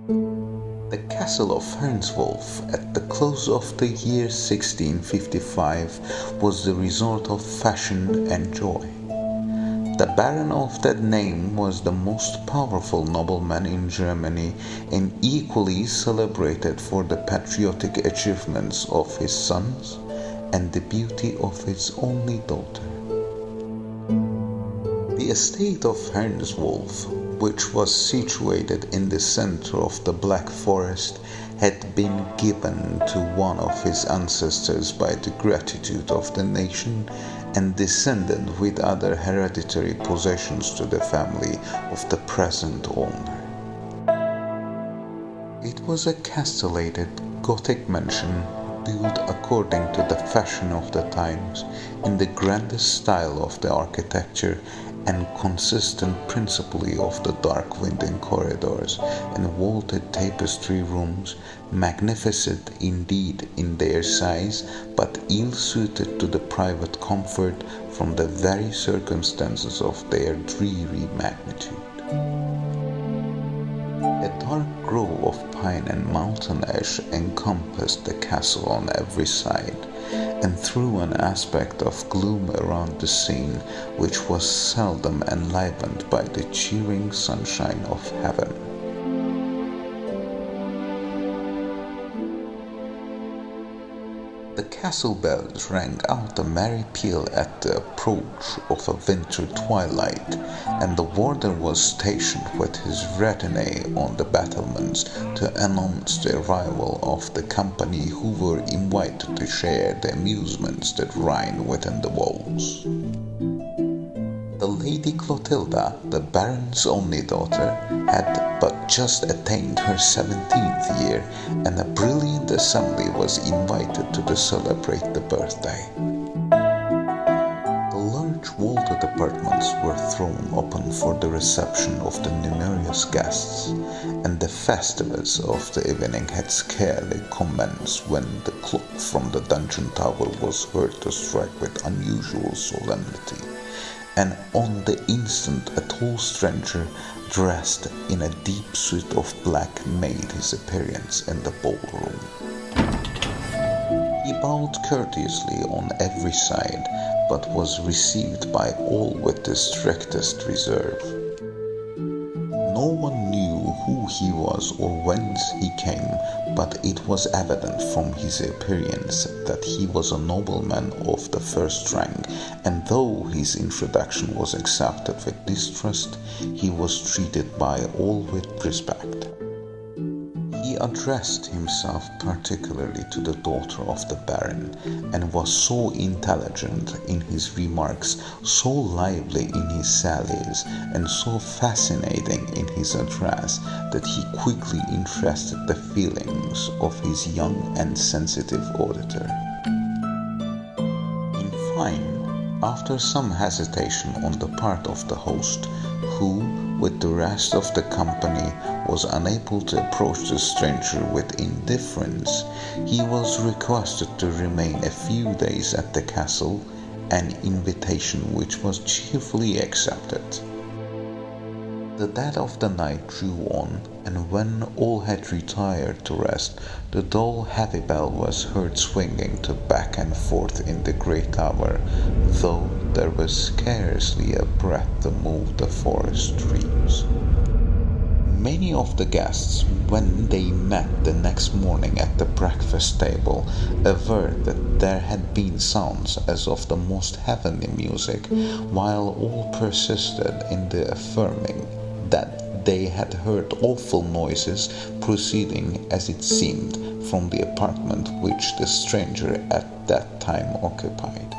The castle of Ainsworth at the close of the year 1655 was the resort of fashion and joy. The Baron of that name was the most powerful nobleman in Germany and equally celebrated for the patriotic achievements of his sons and the beauty of his only daughter. The estate of Ainsworth, which was situated in the center of the Black Forest, had been given to one of his ancestors by the gratitude of the nation and descended with other hereditary possessions to the family of the present owner. It was a castellated Gothic mansion built according to the fashion of the times in the grandest style of the architecture and consistent principally of the dark winding corridors and vaulted tapestry rooms, magnificent indeed in their size, but ill-suited to the private comfort from the very circumstances of their dreary magnitude. A dark grove of pine and mountain ash encompassed the castle on every side, and threw an aspect of gloom around the scene which was seldom enlivened by the cheering sunshine of heaven. The castle bells rang out a merry peal at the approach of a winter twilight, and the warder was stationed with his retinue on the battlements to announce the arrival of the company who were invited to share the amusements that reigned within the walls. The Lady Clotilda, the Baron's only daughter, had but just attained her 17th year, and a brilliant assembly was invited to celebrate the birthday. The large vaulted apartments were thrown open for the reception of the numerous guests, and the festivities of the evening had scarcely commenced when the clock from the dungeon tower was heard to strike with unusual solemnity, and on the instant a tall stranger, dressed in a deep suit of black, made his appearance in the ballroom. He bowed courteously on every side, but was received by all with the strictest reserve. No one knew who he was or whence he came, but it was evident from his appearance that he was a nobleman of the first rank, and though his introduction was accepted with distrust, he was treated by all with respect. He addressed himself particularly to the daughter of the Baron, and was so intelligent in his remarks, so lively in his sallies, and so fascinating in his address that he quickly interested the feelings of his young and sensitive auditor. In fine, after some hesitation on the part of the host, who, with the rest of the company, was unable to approach the stranger with indifference, he was requested to remain a few days at the castle, an invitation which was cheerfully accepted. The dead of the night drew on, and when all had retired to rest, the dull heavy bell was heard swinging to back and forth in the great tower, though there was scarcely a breath to move the forest trees. Many of the guests, when they met the next morning at the breakfast table, averred that there had been sounds as of the most heavenly music, while all persisted in the affirming that they had heard awful noises proceeding, as it seemed, from the apartment which the stranger at that time occupied.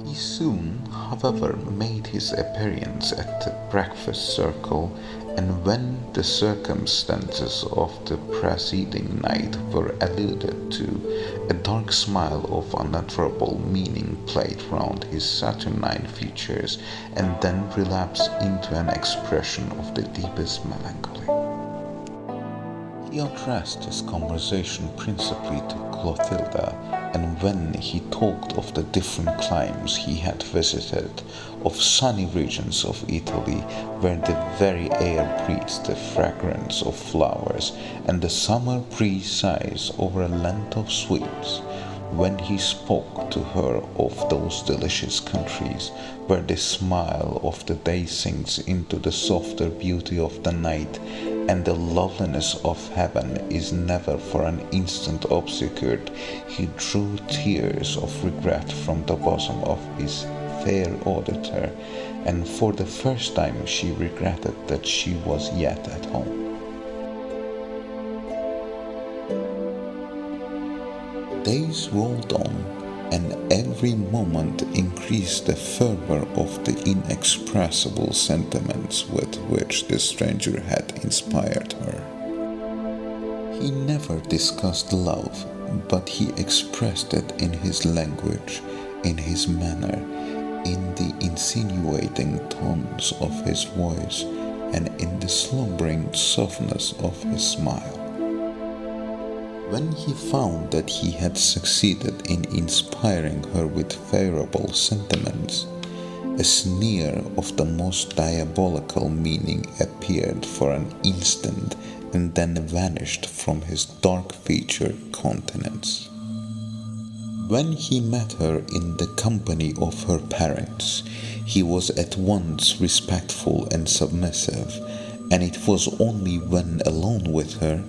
He soon, however, made his appearance at the breakfast circle, and when the circumstances of the preceding night were alluded to, a dark smile of unutterable meaning played round his saturnine features, and then relapsed into an expression of the deepest melancholy. He addressed his conversation principally to Clotilda, And when he talked of the different climes he had visited, of sunny regions of Italy where the very air breathes the fragrance of flowers and the summer breeze sighs over a length of sweeps, when he spoke to her of those delicious countries where the smile of the day sinks into the softer beauty of the night, and the loveliness of heaven is never for an instant obscured, he drew tears of regret from the bosom of his fair auditor, and for the first time she regretted that she was yet at home. Days rolled on, and every moment increased the fervor of the inexpressible sentiments with which the stranger had inspired her. He never discussed love, but he expressed it in his language, in his manner, in the insinuating tones of his voice, and in the slumbering softness of his smile. When he found that he had succeeded in inspiring her with favorable sentiments, a sneer of the most diabolical meaning appeared for an instant and then vanished from his dark-featured countenance. When he met her in the company of her parents, he was at once respectful and submissive, and it was only when alone with her,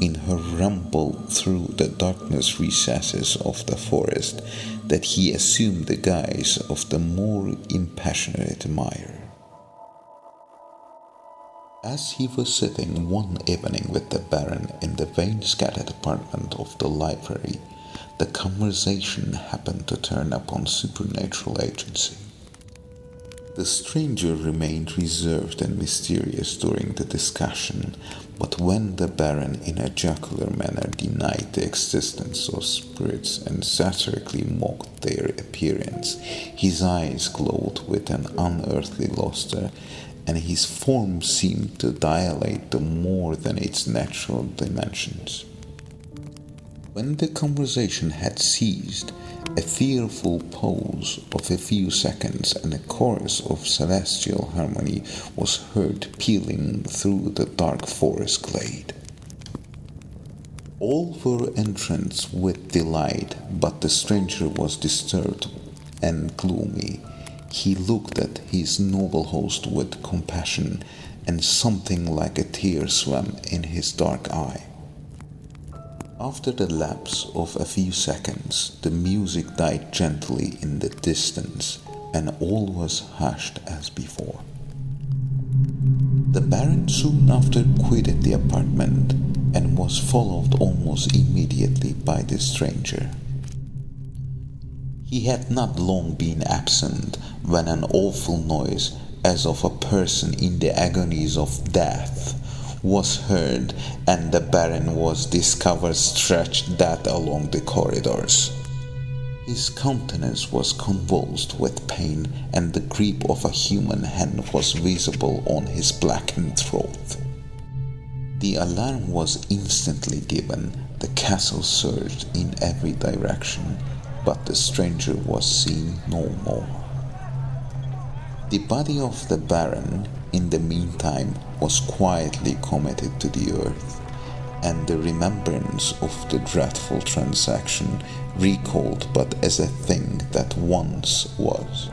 in her ramble through the darkness recesses of the forest, that he assumed the guise of the more impassionate admirer. As he was sitting one evening with the Baron in the wainscoted apartment of the library, the conversation happened to turn upon supernatural agency. The stranger remained reserved and mysterious during the discussion, but when the Baron in a jocular manner denied the existence of spirits and satirically mocked their appearance, his eyes glowed with an unearthly lustre, and his form seemed to dilate to more than its natural dimensions. When the conversation had ceased, a fearful pause of a few seconds and a chorus of celestial harmony was heard pealing through the dark forest glade. All were entranced with delight, but the stranger was disturbed and gloomy. He looked at his noble host with compassion, and something like a tear swam in his dark eye. After the lapse of a few seconds, the music died gently in the distance, and all was hushed as before. The Baron soon after quitted the apartment, and was followed almost immediately by the stranger. He had not long been absent when an awful noise, as of a person in the agonies of death, was heard, and the Baron was discovered stretched dead along the corridors. His countenance was convulsed with pain, and the grip of a human hand was visible on his blackened throat. The alarm was instantly given. The castle surged in every direction, but the stranger was seen no more. The body of the Baron, in the meantime, was quietly committed to the earth, and the remembrance of the dreadful transaction recalled but as a thing that once was.